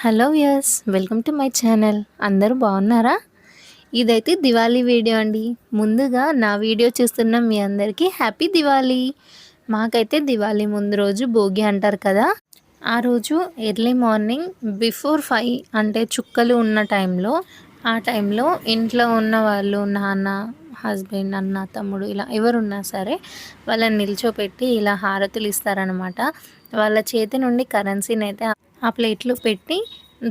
Hello viewers, welcome to my channel. అందరూ బాగున్నారా? ఇదైతే దివాళీ వీడియో అండి. ముందుగా నా వీడియో చూస్తున్న మీ అందరికీ హ్యాపీ దివాళీ. మాకైతే దివాళీ ముందు రోజు భోగి అంటారు కదా, ఆ రోజు ఎర్లీ మార్నింగ్ బిఫోర్ 5 అంటే చుక్కలు ఉన్న టైంలో, ఆ టైంలో ఇంట్లో ఉన్న వాళ్ళు నాన్న, హస్బెండ్, అన్న, తమ్ముడు ఇలా ఎవరున్నా సరే వాళ్ళని నిల్చోపెట్టి ఇలా హారతులు ఇస్తారనమాట. వాళ్ళ చేతి నుండి కరెన్సీని అయితే ఆ ప్లేట్లో పెట్టి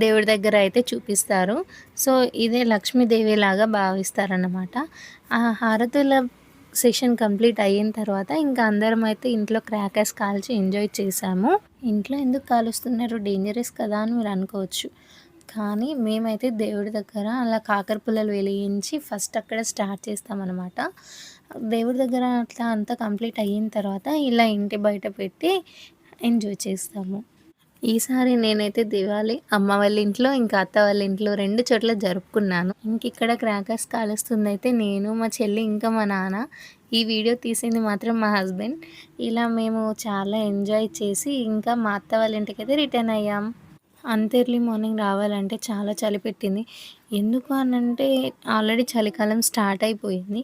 దేవుడి దగ్గర అయితే చూపిస్తారు. సో ఇదే లక్ష్మీదేవి లాగా భావిస్తారన్నమాట. ఆ హారతుల సెషన్ కంప్లీట్ అయిన తర్వాత ఇంకా అందరం అయితే ఇంట్లో క్రాకర్స్ కాల్చి ఎంజాయ్ చేసాము. ఇంట్లో ఎందుకు కాలుస్తున్నారు, డేంజరస్ కదా అని మీరు అనుకోవచ్చు. కానీ మేమైతే దేవుడి దగ్గర అలా కాకర పుల్లలు వెలిగించి ఫస్ట్ అక్కడ స్టార్ట్ చేస్తామన్నమాట. దేవుడి దగ్గర అట్లా అంతా కంప్లీట్ అయిన తర్వాత ఇలా ఇంటి బయట పెట్టి ఎంజాయ్ చేస్తాము. ఈసారి నేనైతే దివాళీ అమ్మ వాళ్ళ ఇంట్లో, ఇంకా అత్త వాళ్ళ ఇంట్లో 2 చోట్ల జరుపుకున్నాను. ఇంకిక్కడ క్రాకర్స్ కాలుస్తుందయితే నేను, మా చెల్లి, ఇంకా మా నాన్న. ఈ వీడియో తీసింది మాత్రం మా హస్బెండ్. ఇలా మేము చాలా ఎంజాయ్ చేసి ఇంకా మా అత్త వాళ్ళ ఇంటికైతే రిటర్న్ అయ్యాం. అంత ఎర్లీ మార్నింగ్ రావాలంటే చాలా చలి పెట్టింది. ఎందుకు అనంటే ఆల్రెడీ చలికాలం స్టార్ట్ అయిపోయింది.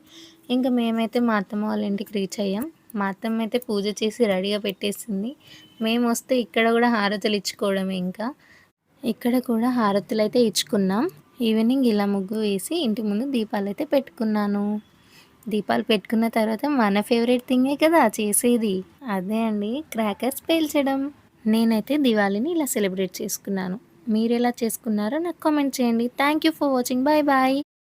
ఇంకా మేమైతే మా అత్తమ్మ వాళ్ళ ఇంటికి రీచ్ అయ్యాం. మా అత్తమ్మ అయితే పూజ చేసి రెడీగా పెట్టేసింది. మేమొస్తే ఇక్కడ కూడా హారతులు ఇచ్చుకోవడమే ఇంకా. ఇక్కడ కూడా హారతులైతే ఇచ్చుకున్నాం. ఈవినింగ్ ఇలా ముగ్గు వేసి ఇంటి ముందు దీపాలైతే పెట్టుకున్నాను. దీపాలు పెట్టుకున్న తర్వాత మన ఫేవరెట్ థింగే కదా చేసేది. అదే అండి, క్రాకర్స్ పేల్చడం. నేనైతే దివాళీని ఇలా సెలబ్రేట్ చేసుకున్నాను. మీరెలా చేసుకున్నారో నాకు కామెంట్ చేయండి. Thank you for watching. Bye bye.